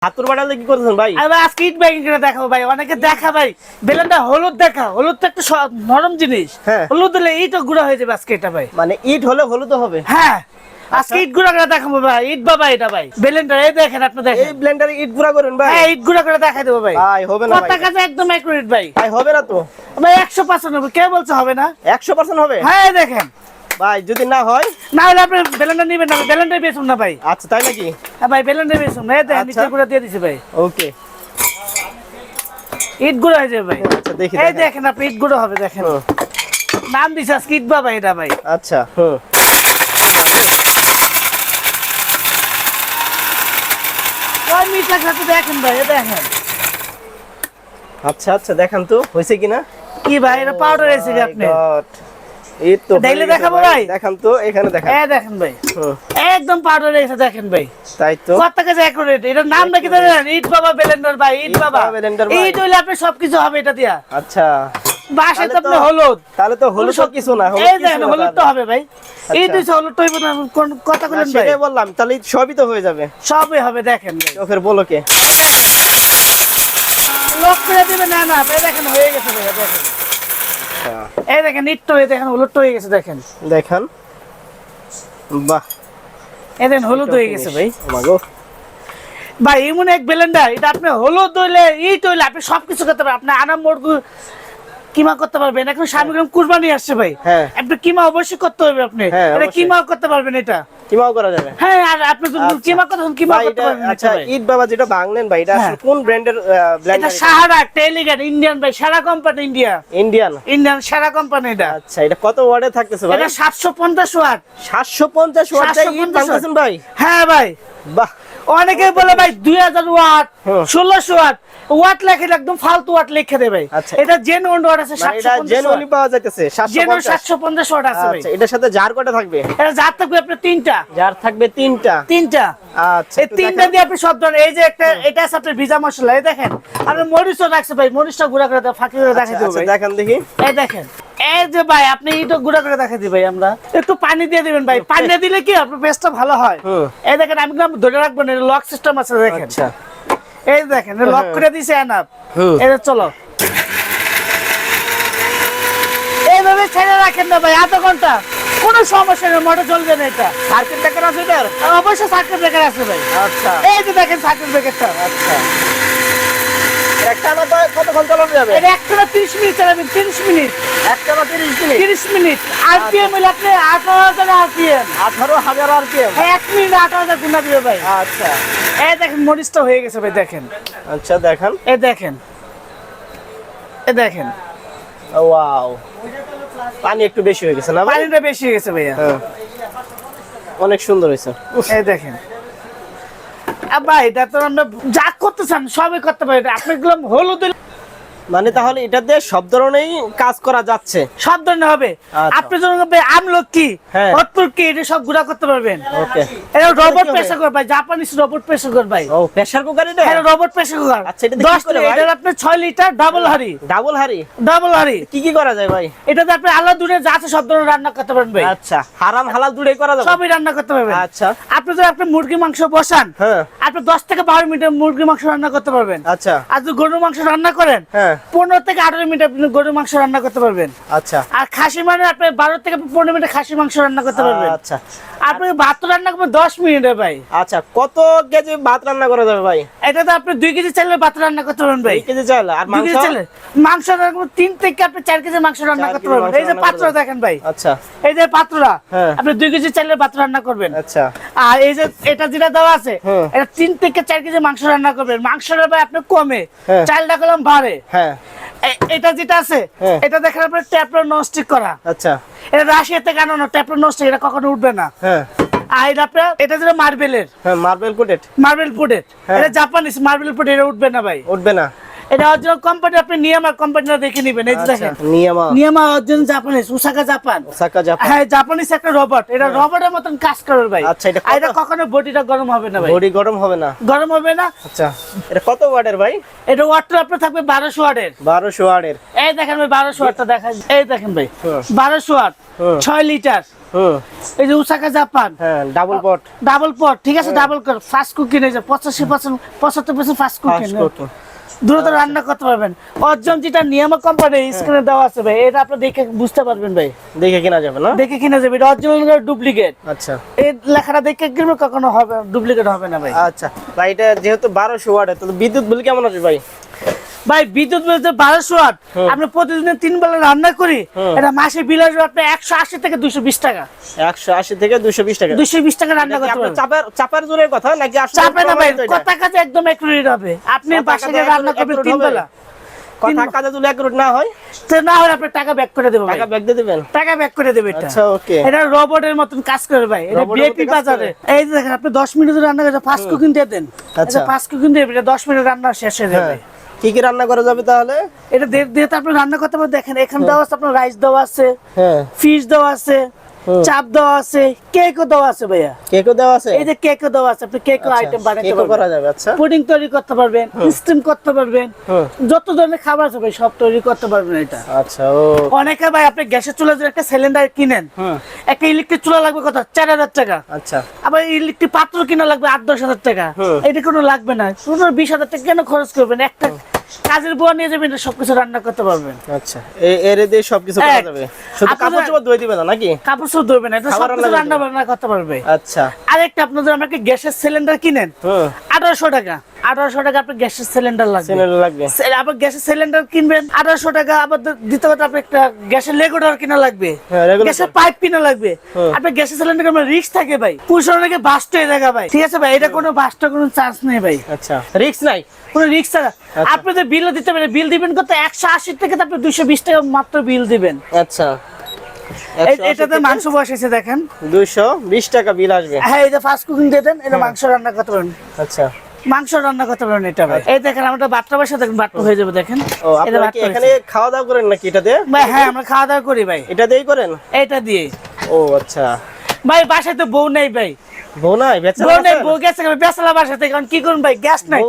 হাতুর বাড়ালে কি করছেন ভাই? আমি আজকে ইট ব্যাগিং করে দেখাবো ভাই, অনেকে দেখা ভাই বেলনটা হলুদ দেখা, হলুদ তো একটা নরম জিনিস, হলুদ হলে ইটও গুঁড়া হয়ে যাবে আজকে এটা ভাই। মানে ইট হলে হলুদ হবে? হ্যাঁ আজকে ইট গুঁড়া করে দেখাবো ভাই, ইট বাবা এটা ভাই ব্লেন্ডার, এই দেখেন আপনি দেখেন এই ব্লেন্ডারে ইট গুঁড়া করেন ভাই? হ্যাঁ ইট গুঁড়া করে দেখাই দেবো ভাই। ভাই হবে না কথা কাজে একদম অ্যাকুরেট ভাই। ভাই হবে না তো ভাই 100% হবে, কে বলছে হবে না? 100% হবে? হ্যাঁ দেখেন ভাই যদি না হয় না হলে আপনি ব্লেন্ডার নেবেন না, ব্লেন্ডার বেচুন না ভাই। আচ্ছা তাই নাকি? হ্যাঁ ভাই ব্লেন্ডার বেচুন না, এই দেখেন আচ্ছা। ইট গুঁড়া দিয়ে দিছি ভাই, ওকে ইট গুঁড়া হয়ে যাবে ভাই। আচ্ছা দেখি এই দেখেন আপনি ইট গুঁড়া হবে দেখেন, নাম দিছে আজকে ইট বাবা এটা ভাই। আচ্ছা হুম ওই মিট লাগছে দেখেন ভাই, এই দেখেন আচ্ছা আচ্ছা দেখান তো হইছে কিনা। কি ভাই এটা পাউডার এসে কি আপনি এই তো ডাইলে দেখাবো ভাই? দেখান তো এখানে দেখান। এই দেখেন ভাই হুম একদম পাউডার এসে দেখেন ভাই, তাই তো কত কাছে অ্যাকুরেট। এটার নাম নাকি জানেন? ইট বাবা ব্লেন্ডার ভাই, ইট ইট বাবা বাবা ব্লেন্ডার ভাই। ইট হইলে আপনি সবকিছু হবে এটা দিয়া। আচ্ছা বাসে তো তাহলে আপনি তো- হলুদ, তাহলে তো হলুদ তো কিছু না, হলুদ এই কিছু দেখেন না হলুদ তো তাহলে। হবে ভাই, এই আচ্ছা। দুইটা হলুদ তো হইব না, কোন কথা না, বলেন ভাই? সেটাই বললাম তাহলে সবই তো হয়ে যাবে। সবই হবে দেখেন ভাই, চোখের বলকে লক করে দিবেন না না এই দেখেন হয়ে গেছে ভাই, দেখেন এই দেখেন ইট তো, এই দেখেন হলুদ তো হয়ে গেছে দেখেন, দেখান। বাহ এই দেখেন হলুদ হয়ে গেছে ভাই। ওমাগো ভাই এমন এক ব্লেন্ডার, এটা আপনি হলুদ হইলে ইট হইলে আপনি সবকিছু করতে পারবেন। আপনি আনাম মুরগি কিমা করতে পারবেন, এখন স্বামী কুরবানি আসছে ভাই, হ্যাঁ আপনি কিমা অবশ্যই করতে হবে আপনি, হ্যাঁ, এটা অবশ্যই। কিমা করতে পারবেন এটা। কিমাও করা যাবে? হ্যাঁ আর আপনি যদি আচ্ছা। কিমা করতে চান, কিমা ভাই করতে এটা পারবেন আচ্ছা এটা ভাই। ঈদ বাবা যেটা ভাঙলেন ভাই এটা আসলে হ্যাঁ। কোন ব্র্যান্ডের এটা ব্লেন্ডার? সাহারা টেলিগেট ইন্ডিয়ান ভাই, সেরা কোম্পানি ইন্ডিয়া, ইন্ডিয়ান। ইন্ডিয়ান সেরা কোম্পানি এটা। আচ্ছা এটা কত ওয়াটে থাকতেছে ভাই? এটা 750 ওয়াট। 750 ওয়াট দিয়ে ঈদ 750 ভাঙতেছেন ভাই? হ্যাঁ ভাই বাহ অনেকে বলে ভাই 2000 ওয়াট হুম। 1600 ওয়াট, ওয়াট লেখে একদম ফালতু ওয়াট লিখে দেবে ভাই। আচ্ছা। এটা জেনুইন ওয়াট আছে মানে এটা 750 জেনুইনলি ওয়াট, পাওয়া যাইতেছে জেনুইন 750। 750 ওয়াট আছে ভাই। আচ্ছা এটার সাথে জার কটা থাকবে? এটা যার থাকবে আপনার তিনটা, জার থাকবে তিনটা। তিনটা আচ্ছা এই একটু তিনটা দেখান। দিয়ে আপনি সব ধরনের, এই যে একটা এটা আছে আপনার ভিজা মশলা, এই দেখেন আপনি মরিচও রাখছে ভাই, মরিচটা গুঁড়া করে ফাঁকি করে আচ্ছা, দেখাই দেবো আচ্ছা ভাই। দেখান দেখি। এই দেখেন এই যে ভাই আপনি এটা গুঁড়া করে দেখাই দিই ভাই, আমরা একটু পানি দিয়ে দিবেন ভাই, পানি দিয়ে দিলে কি আপনার পেস্টটা ভালো হয়। হুম। এই দেখেন আমি কিন্তু ধরে রাখবো না, লক সিস্টেম আছে দেখেন, আচ্ছা এই দেখেন লক করে দিছে এনাফ। হুম। এটা চলো এইভাবে ছেড়ে রাখেন না ভাই আধা ঘন্টা, কোনো সমস্যা নেই, মোটর চলবে না এটা। সার্কিট ব্রেকার আছে এটার? অবশ্যই সার্কিট ব্রেকার আছে ভাই, আচ্ছা এই যে দেখেন সার্কিট ব্রেকারটা। আচ্ছা একটা না তো কতক্ষণ চালানো যাবে? এটা একটানা 30 মিনিট চালাবেন, 30 মিনিট, একটা না 30 মিনিট? 30 মিনিট। আরপিএম হইলে আপনি 18,000 আরপিএম, 18,000 rpm। 1 মিনিট 18,000 গুণা দিবে ভাই। আচ্ছা এই দেখেন মরিচটা হয়ে গেছে ভাই, দেখেন আচ্ছা দেখান। এই দেখেন এই দেখেন ওয়াও পানি একটু বেশি হয়ে গেছে না ভাই? পানিটা বেশি হয়ে গেছে ভাইয়া। হ্যাঁ অনেক সুন্দর হয়েছে। এই দেখেন ভাই এটা তো আমরা যা করতে চান সবই করতে পারি, আপনি গুলো হলুদ মানে তাহলে এটাতে সব ধরনেরই কাজ করা যাচ্ছে? সব ধরনের হবে। আচ্ছা। আপনি যখন আমলকি হ্যাঁ। হতপুরকি এটা সব গুঁড়া করতে পারবেন। ওকে এটা রোবট কি হবে? প্রেসার কুকার ভাই, জাপানিজ রোবট প্রেসার কুকার ভাই। ও প্রেসার কুকার এটা? এটা রোবট প্রেসার কুকার। আচ্ছা, এটাতে কি 10 করে লিটার, ভাই? এটা আপনি 6 লিটার ডাবল হাড়ি, ডাবল হাড়ি? ডাবল হাড়ি। কি কি করা যায় ভাই? এটাতে আপনি আলাদা দূরে যা আছে সব ধরনের রান্না করতে পারবেন ভাই, আচ্ছা হারাম হালাল দুটোই করা যাবে? সবই রান্না করতে পারবেন। আচ্ছা আপনি যদি আপনি মুরগি মাংস বসান, হ্যাঁ আপনি 10 থেকে 12 মিনিটে মুরগি মাংস রান্না করতে পারবেন। আচ্ছা আর যদি গরুর মাংস রান্না করেন, হ্যাঁ 15 থেকে 18 মিনিট আপনি গরুর মাংস রান্না করতে পারবেন। আচ্ছা আর খাসি মানে আপনি 12 থেকে 15 মিনিটে খাসি মাংস রান্না করতে পারবেন। আচ্ছা আপনি ভাত তো রান্না করবেন 10 মিনিটে ভাই। আচ্ছা কত কেজি ভাত রান্না করা যাবে ভাই? এটাতে আপনি 2 কেজি চালের ভাত রান্না করতে পারবেন ভাই। 2 কেজি চাল আর 2 মাংস? কেজি চালের মাংস রান্না করবেন 3 থেকে আপনি 4 কেজি মাংস রান্না 4 করতে কেজি পারবেন। মাংস এই যে রান্না পাত্র করা দেখেন ভাই, আচ্ছা এই যে পাত্রটা হ্যাঁ। আপনি 2 কেজি চালের ভাত রান্না করবেন। আচ্ছা আর এই যে এটা যেটা দেওয়া আছে, হ্যাঁ। এটা 3 থেকে 4 কেজি মাংস রান্না করবেন। মাংসটা ভাই আপনি কমে, হ্যাঁ। চালটা কলম বাড়ে। হ্যাঁ এটা যেটা আছে, হ্যাঁ। এটা দেখেন আপনার ট্যাপটা নস্টিক করা, আচ্ছা এটা রাশিয়া থেকে আনানো ট্যাপটা নস্টিক, এটা কখনো উঠবে না। হ্যাঁ আর এটা আপনার এটা যেটা মার্বেলের, হ্যাঁ মার্বেল কোটেড? মার্বেল পুডেট, হ্যাঁ। এটা জাপানিজ মার্বেল পুডেট, এটা উঠবে না ভাই। উঠবে না? এটা অরিজিনাল কোম্পানি, আপনি নিয়ামা কোম্পানিটা দেখে নেবেন। এই যে দেখেন নিয়ামা নিয়ামা original Japanese, Osaka Japan. Osaka Japan. হ্যাঁ, জাপানিজ একটা রোবট, এটা রোবটের মতন কাজ করবে ভাই। আচ্ছা, এটা আর এটা কখনো বডিটা গরম হবে না ভাই। বডি গরম হবে না? গরম হবে না। আচ্ছা, এটা কত ওয়াটের ভাই? এটা ওয়াটটা আপনার থাকবে 1200 ওয়াটের। 1200 ওয়াটের। এই দেখেন ভাই 1200 ওয়াটটা দেখেন, এই দেখেন ভাই 1200 ওয়াট, 6 লিটার। এই যে ওসাকা জাপান। হ্যাঁ, ডাবল পট। ডাবল পট, ঠিক আছে, ডাবল কর। ফাস্ট কুকিং, এই যে 85% 75% ফাস্ট কুকিং। দ্রুত রান্না করতে পারবেন। অর্জন যেটা নিয়ামা কোম্পানি স্ক্রিনে দেওয়া আছে ভাই, এটা আপনি দেখে বুঝতে পারবেন ভাই। দেখে কিনা যাবে না? দেখে কিনা যাবে, এটা অরিজিনাল ডুপ্লিকেট। আচ্ছা, এই লেখাটা দেখে কিনবে, কখনো হবে ডুপ্লিকেট হবে না ভাই। আচ্ছা ভাই, এটা যেহেতু 1200 ওয়াটের, তো বিদ্যুৎ বিল কেমন আছে ভাই? ভাই বিদ্যুৎ বিল 1200 ওয়াট, আপনি প্রতিদিন 3 বেলা রান্না করি, এটা মাসে বিল আসবে আপনার 180 থেকে 220 টাকা। 180 থেকে 220 টাকা। 220 টাকা রান্না করতে পারবেন। চাপার জোরের কথা নাকি আসলে চাপে না ভাই, কথা কাজে একদম একুরেট হবে। আপনি বাসায় রান্না করবেন 3 বেলা, কথা কাজে যদি একুরেট না হয়, তো না হয় আপনি টাকা ব্যাক করে দেব ভাই। টাকা ব্যাক দিয়ে দিবেন? টাকা ব্যাক করে দেব। এটা আচ্ছা, ওকে। এটা রোবটের মতন কাজ করে ভাই, এটা বিএপি বাজারে। এই যে দেখেন, আপনি 10 মিনিট রান্না করে ফাস্ট কুকিং দিয়ে দেন। আচ্ছা, ফাস্ট কুকিং দিয়ে 10 মিনিট রান্না শেষ হয়ে যাবে। কি কি রান্না করা যাবে তাহলে? এটা দিয়ে আপনি রান্না করতে পারবেন। দেখেন এখানে দেওয়া আছে আপনার রাইস দেওয়া আছে, হ্যাঁ, ফিশ দেওয়া আছে, চাপ দেওয়া আছে, কেকও দেওয়া আছে ভাইয়া। কেকও দেওয়া আছে? এই যে কেকও দেওয়া আছে, আপনি কেকও আইটেম বানাতে কেকও পারবেন। করা যাবে। আচ্ছা, পুডিং তৈরি করতে পারবেন, স্টিম করতে পারবেন, যত ধরনের খাবার আছে ভাই সব তৈরি করতে পারবেন এটা। আচ্ছা, ও অনেকে ভাই আপনি গ্যাসের চুলা যে একটা সিলিন্ডার কিনেন, একটা ইলেকট্রিক চুলা লাগবে কত 4000 টাকা। আচ্ছা, আবার ইলেকট্রিক পাত্র কিনা লাগবে 8-10 হাজার টাকা। এটা কোনো লাগবে না, 15-20 হাজার টাকা কেন খরচ করবেন? একটা কাজের বুয়া নিয়ে যাবেন, সবকিছু রান্না করতে পারবেন। আচ্ছা, এর দিয়ে সবকিছু করা যাবে, শুধু কাপড় চোপড় ধুয়ে দিবে না নাকি? কাপড় চোপড় ধুবে না, এটা সবকিছু রান্না বান্না করতে পারবে। আচ্ছা, আরেকটা আপনাদের আমাকে গ্যাসের সিলিন্ডার কিনেন 1800 টাকা। 1800 টাকা আপনি গ্যাসের সিলিন্ডার লাগবে। আবার গ্যাসের সিলিন্ডার কিনবেন 1800 টাকা। আবার দ্বিতীয় কথা, আপনি একটা গ্যাসের রেগুলেটর কিনা লাগবে, গ্যাসের পাইপ কিনা লাগবে। আপনি গ্যাসের সিলিন্ডার রিস্ক থাকে ভাই, পুরুষের অনেকে বাস্ট হয়ে যায় ভাই, ঠিক আছে ভাই? এটা কোনো বাস্ট কোনো চান্স নেই ভাই। আচ্ছা, রিস্ক নাই, কোনো রিস্ক ছাড়া। আপনি যে বিল দিতে পারেন, বিল দিবেন কত? 180 থেকে আপনি 220 টাকা মাত্র বিল দিবেন। আচ্ছা, এটাতে মাংস বসেছে দেখেন, 220 টাকা বিল আসবে। হ্যাঁ, এই যে ফাস্ট কুকিং দিয়ে দেন, এটা মাংস রান্না করতে পারেন। আচ্ছা, মাংস রান্না করতে পারেন এটা ভাই। এই দেখেন আমরা বাট্টা বসে দেখেন, বাট্টা হয়ে যাবে দেখেন। ও, আপনারা কি এখানে খাওয়া দাওয়া করেন নাকি এটাতে? ভাই হ্যাঁ, আমরা খাওয়া দাওয়া করি ভাই। এটা দিয়েই করেন? এটা দিয়ে। ও আচ্ছা ভাই, বাসায় তো বউ নেই ভাই। বউ নাই? বউ নেই, বউ গেছে বেচালা বাসাতে। কারণ কি করুন ভাই, গ্যাস নাই।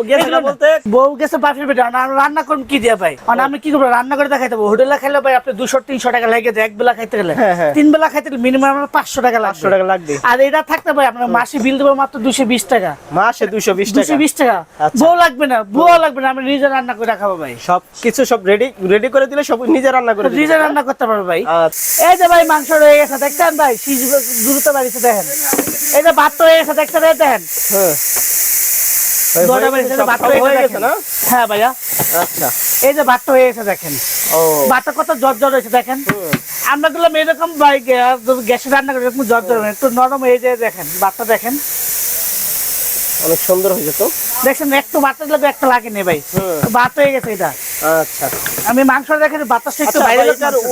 বউ গেছে বাপের বেটা, রান্না করুন কি দিয়া ভাই? আমি কি করবো? রান্না করে দেখাইতে হবে। হোটেলে খাইলে ভাই আপনি 200-300 টাকা লেগে যায় এক বেলা খাইতে গেলে। 3 বেলা খাইতে গেলে মিনিমাম 500 টাকা লাগবে। আর এটা থাকতে ভাই আপনার মাসে বিল দেবো মাত্র 220 টাকা। মাসে 220 টাকা? বউ লাগবে না, বউ লাগবে না, আমি নিজে রান্না করে খাবো ভাই। সবকিছু সব রেডি করে দিলে সব নিজে রান্না করে নিজে রান্না করতে পারবো ভাই। এই যে ভাই মাংস রয়ে গেছে দেখছেন ভাই, দ্রুত বাড়িতে দেখেন। এই যে ভাত হয়ে গেছে দেখছেন, দেখেন। হ্যাঁ ভাইয়া, আচ্ছা, এই যে ভাতটা হয়ে গেছে দেখেন। ভাতটা কত জর্জর হয়েছে দেখেন। আমরা গুলাম এরকম ভাই গ্যাসে রান্না করে এরকম জর্জর একটু নরম হয়ে যায় দেখেন। ভাতটা দেখেন অনেক সুন্দর হয়েছে তো। দেখছেন, একটু ভাতটা দিলে একটা লাগে নেই ভাই, ভাত হয়ে গেছে এটা। আচ্ছা, আমি মাংস দেখেন বাতাসটা একটু বাইরে।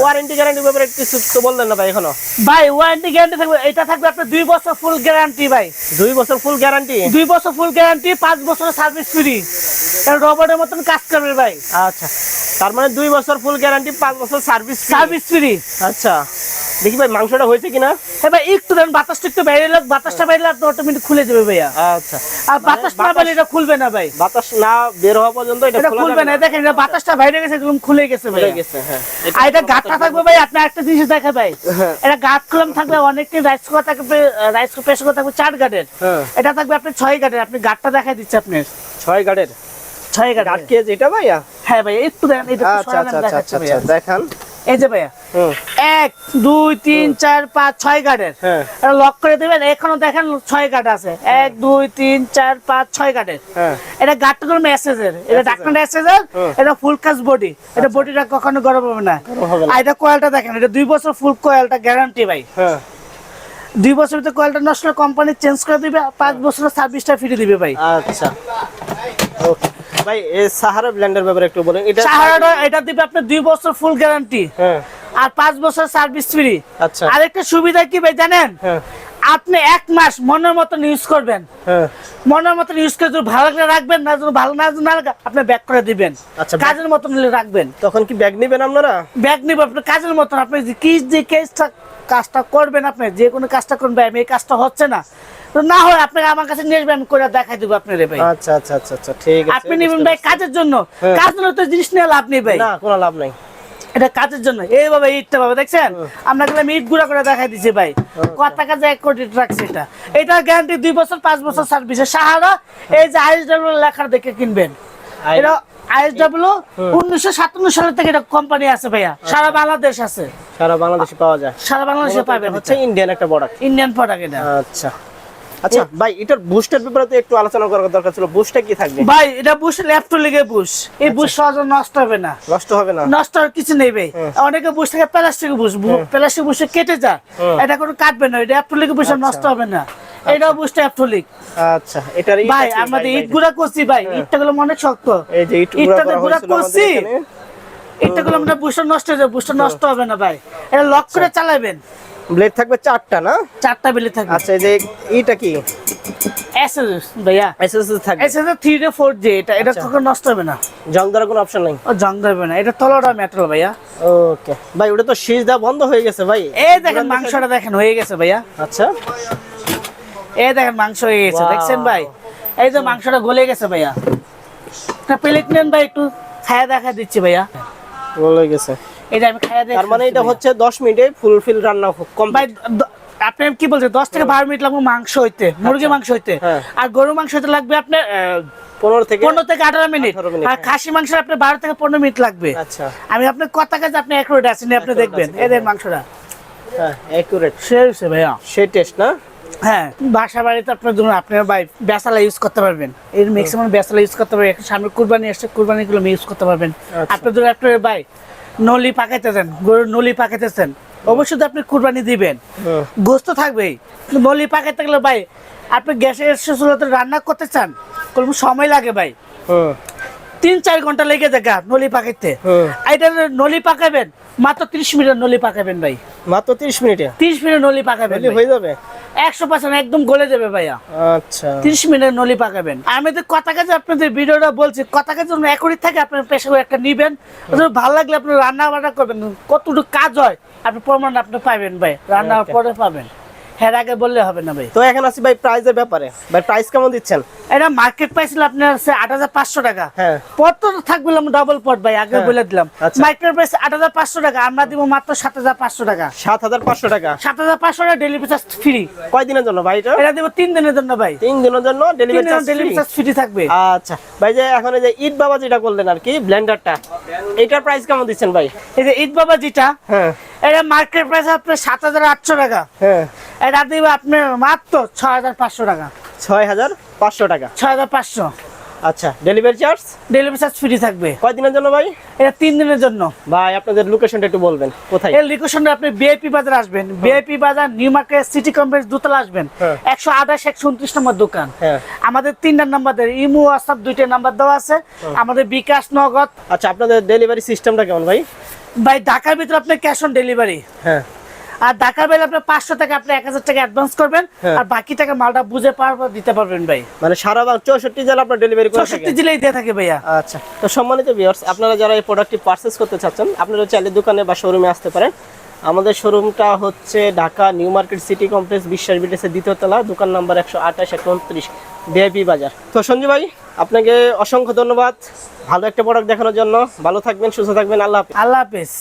ওয়ারেন্টি গ্যারান্টি ব্যাপারে কিছু তো বললেন না ভাই এখনো? ভাই ওয়ারেন্টি গ্যারান্টি থাকবে, এটা থাকবে আপনার 2 বছর ফুল গ্যারান্টি ভাই। 2 বছর ফুল গ্যারান্টি? 2 বছর ফুল গ্যারান্টি, 5 বছর সার্ভিস ফ্রি। এটা রোবটের মতন কাজ করবে ভাই। আচ্ছা, তার মানে 2 বছর ফুল গ্যারান্টি, 5 বছর সার্ভিস ফ্রি। আচ্ছা, দেখি ভাই মাংসটা হয়েছে কিনা। হ্যাঁ ভাই, একটু দেন, বাতাসটা একটু বাইরে লাগ, বাতাসটা বাইরে লাগ তো অটোমেটিক খুলে যাবে ভাইয়া। আচ্ছা, আর বাতাস না বাইরে এটা খুলবে না ভাই। বাতাস না বের হওয়া পর্যন্ত এটা খুলবে না। দেখেন এটা বাতাসটা বাইরে গেছে, একদম খুলে গেছে ভাই। হ্যাঁ, আর এটা গাঁটটা থাকবে ভাই, আপনি একটা জিনিস দেখে ভাই, এটা গাঁট খুলম থাকবে। অনেকদিন রাইস কুকার থাকবে, রাইস কুকার প্রেসার কুকার থাকবে 4 গাঁটের, এটা থাকবে আপনি 6 গাঁটের। আপনি গাঁটটা দেখাই দিচ্ছে আপনি 6 গাঁটের। 6 গাঁট কে যেটা ভাইয়া? হ্যাঁ ভাই, একটু দেখেন এটা। আচ্ছা, দেখান। এই যে ভাইয়া 1 2 3 4 5 6 গাঁটের, এটা লক করে দিবেন। এখনো দেখেন 6 গাঁট আছে, 1 2 3 4 5 6 গাঁটের। এটা গাঁটটা কোনো মেসেজের, এটা ঢাকনাটা মেসেজের, এটা ফুল কাজ বডি। এটা বডিটা কখনো গরম হবে না। আর এটা কয়েলটা দেখেন, এটা 2 বছর ফুল কয়েলটা গ্যারান্টি ভাই। 2 বছর ভিতরে কয়েলটা নষ্ট হলে কোম্পানি চেঞ্জ করে দিবে, 5 বছরের সার্ভিসটা ফ্রি দিবে ভাই। আচ্ছা, ওকে ভাই, এই সাহারা ব্লেন্ডার ব্যাপারে একটু বলেন। এটা সাহারাটা এটা দিবে আপনি 2 বছর ফুল গ্যারান্টি, আর 5 বছর সার্ভিস ফ্রি। আচ্ছা, আরেকটা সুবিধা কি ভাই জানেন? আপনি 1 মাস মনের মতন ইউজ করবেন, হ্যাঁ মনের মতন ইউজ করে যদি ভালো লাগলে রাখবেন, না যদি ভালো না লাগে আপনি ব্যাক করে দিবেন। আচ্ছা, কাজের মতন নিলে রাখবেন। তখন কি ব্যাগ নেবেন আপনারা? ব্যাগ নিব আপনি কাজের মতন, আপনি যে কাজটা করবেন, আপনি যে কোনো কাজটা করবেন, ভাই আমি এই কাজটা হচ্ছে না, তো না হয় আপনি আমার কাছে নিয়ে আসবেন, আমি করে দেখাই দেবো আপনারে ভাই। আচ্ছা আচ্ছা আচ্ছা আচ্ছা ঠিক আছে। আপনি নেবেন ভাই কাজের জন্য, কাজের জন্য তো জিনিস নিয়ে লাভ নেই ভাই। না কোনো লাভ নাই, এটা কাজের জন্য। এইভাবে ইটটা পাবে দেখছেন, আমরা গেলাম ইট গুঁড়া করে দেখাই দিছি ভাই, কত টাকা যায় 1 কোটি রাখছে। এটা গ্যারান্টি 2 বছর 5 বছর সার্ভিস। সাহারা এই যে আইএসডব্লিউ লেখা দেখে কিনবেন। এটা আইএসডব্লিউ 1957 সাল থেকে এটা কোম্পানি আছে ভাইয়া, সারা বাংলাদেশ আছে, সারা বাংলাদেশে পাওয়া যায়, সারা বাংলাদেশে পাবেন। হচ্ছে ইন্ডিয়ান একটা প্রোডাক্ট, ইন্ডিয়ান প্রোডাক্ট এটা। আচ্ছা আচ্ছা ভাই, এটার বুস্টের ব্যাপারে তো একটু আলোচনা করার দরকার ছিল। বুস্টটা কি থাকবে ভাই? এটা বুশ ল্যাপটপ লিগে বুশ, এই বুশ সহজে নষ্ট হবে না। নষ্ট হবে না? নষ্ট হওয়ার কিছু নেই ভাই। অনেকে বুশ থেকে প্লাস্টিক বুশ, প্লাস্টিক বুশে কেটে যায়, এটা কোনো কাটবে না। এটা ল্যাপটপ লিগে বুশ নষ্ট হবে না, এটাও বুশটা ল্যাপটপ। আচ্ছা এটার ভাই আমাদের ইট গুঁড়া করছি ভাই, ইটটা গুলো মনে শক্ত, এই যে ইট গুঁড়া করছি, ইটটা গুলো আমরা বুশটা নষ্ট হয়ে যাবে, বুশটা নষ্ট হবে না ভাই। এটা লক করে চালাবেন। ব্লেড থাকবে 4টা না? 4টা ব্লেড থাকবে। আচ্ছা এই যে এটা কি এসএস ভাইয়া? এসএস থাকবে, এসএস 3 4 জি। এটা কখনো নষ্ট হবে না, জং ধরার কোনো অপশন নাই। ও জং ধরবে না, এটা তলাটা মেটাল ভাইয়া। ওকে ভাই, ওটা তো শীষ দেওয়া বন্ধ হয়ে গেছে ভাই। এই দেখেন মাংসটা দেখেন হয়ে গেছে ভাইয়া। আচ্ছা এই দেখেন মাংস হয়ে গেছে, দেখছেন ভাই? এই যে মাংসটা গলে গেছে ভাইয়া। একটা প্লেট নেন ভাই, একটু খায়া দেখা দিচ্ছি ভাইয়া। বলে গেছে, এই যে আমি খায়া দেখি। তার মানে এটা হচ্ছে 10 মিনিটে ফুলফিল রান্না কম ভাই আপনি কি বলছেন 10 থেকে 12 মিনিট লাগবে মাংস হইতে, মুরগি মাংস হইতে। আর গরু মাংস হইতে লাগবে আপনার 15 থেকে 18 মিনিট। আর খাসি মাংস আপনার 12 থেকে 15 মিনিট লাগবে। আচ্ছা আমি আপনার কথা কাছে আপনি অ্যাকুরেট আছেন, আপনি দেখবেন এদের মাংসটা হ্যাঁ একুরেট, সেই ভাইয়া, সেই টেস্ট না? হ্যাঁ। বাসা বাড়িতে আপনার ধরুন আপনার ভাই বেসালা ইউজ করতে পারবেন, এর ম্যাক্সিমাম বেসালা ইউজ করতে পারবেন। সামনে কুরবানি আসছে, কুরবানিগুলো ইউজ করতে পারবেন। আপনি ধরুন আপনার ভাই নলি পাকাইতেছেন, গরুর নলি পাকাইতেছেন, অবশ্যই তো আপনি কুরবানি দিবেন, গোস্ত থাকবেই। নলি পাকাইতে গেলে ভাই আপনি গ্যাসের চুলাতে রান্না করতে চান, কোন সময় লাগে ভাই 3-4 ঘন্টা লেগে যায় নলি পাকাইতে। এটা নলি পাকাবেন মাত্র 30 মিনিট, নলি পাকাবেন ভাই মাত্র 30 মিনিটে। 30 মিনিট নলি পাকাবেন, হয়ে যাবে 100% একদম গলে যাবে ভাইয়া। আচ্ছা 30 মিনিট নলি পাকাবেন। আমি তো কথা কাজে আপনাদের ভিডিওটা বলছি, কথা কাজে একুরেট থাকে, আপনার পেশা করে একটা নিবেন, ভালো লাগলে আপনি রান্না বান্না করবেন, কতটুকু কাজ হয় আপনি প্রমাণ আপনি পাবেন ভাই, রান্নার পরে পাবেন, এর আগে বললে হবে না ভাই। তো এখন আসি ভাই প্রাইসের ব্যাপারে, ভাই প্রাইস কেমন দিচ্ছেন? এটা মার্কেট প্রাইস হলো আপনার আছে 8500 টাকা। হ্যাঁ পট তো থাকবে ডাবল পট ভাই, আগে বলে দিলাম। মার্কেট প্রাইস 8500 টাকা, আমরা দিব মাত্র 7500 টাকা। 7500 টাকা? 7500 টাকা ডেলিভারি চার্জ ফ্রি। কয় দিনের জন্য ভাই এটা? এটা দিব 3 দিনের জন্য ভাই। 3 দিনের জন্য ডেলিভারি চার্জ ফ্রি থাকবে। আচ্ছা ভাই, যে এখন এই যে ঈদ বাবা যেটা করলেন আর কি ব্লেন্ডারটা, এটার প্রাইস কেমন দিচ্ছেন ভাই? এই যে ঈদ বাবা যেটা, হ্যাঁ এটা মার্কেট প্রাইস আপনার 7800 টাকা। হ্যাঁ এটা দিব আপনার মাত্র 6500 টাকা। 6500 টাকা? 6500। আচ্ছা delivery charge? Delivery charge free থাকবে। কয় দিনের জন্য ভাই? এটা 3 দিনের জন্য। ভাই আপনাদের লোকেশনটা একটু বলবেন কোথায়? এই লোকেশনে আপনি ভিআইপি বাজার আসবেন, ভিআইপি বাজার নিউ মার্কেট সিটি কমপ্লেক্স দোতলা আসবেন, 128 129 নম্বর দোকান। আমাদের 3টা নাম্বার দেয়, ইমো হোয়াটসঅ্যাপ 2টা নাম্বার দেওয়া আছে, আমাদের বিকাশ নগদ। আচ্ছা আপনাদের ডেলিভারি সিস্টেমটা কেমন ভাই? ভাই ঢাকার ভিতরে আপনি ক্যাশ অন ডেলিভারি। হ্যাঁ আর ঢাকার বাইরে আপনি 500 টাকা, আপনি 1000 টাকা অ্যাডভান্স করবেন, আর বাকি টাকা মালটা বুঝে পারবো দিতে পারবেন ভাই। মানে সারা 64 জেলা আপনারা ডেলিভারি করে থাকেন? 64 জেলায় দিয়ে থাকে ভাইয়া। আচ্ছা তো সম্মানিত ভিউয়ার্স, আপনারা যারা এই প্রোডাক্টটি পারচেজ করতে চাচ্ছেন, আপনারা চাইলে দোকানে বা শোরুমে আসতে পারেন। আমাদের শোরুমটা হচ্ছে Dhaka new market city complex বিশ্বাস বিল্ডার্সের 2য় তলা, দোকান নাম্বার 128 129 ভিআইপি বাজার। তো সঞ্জু ভাই আপনাকে অসংখ্য ধন্যবাদ ভালো একটা প্রোডাক্ট দেখানোর জন্য। ভালো থাকবেন, সুস্থ থাকবেন, আল্লাহ হাফেজ। আল্লাহ হাফেজ।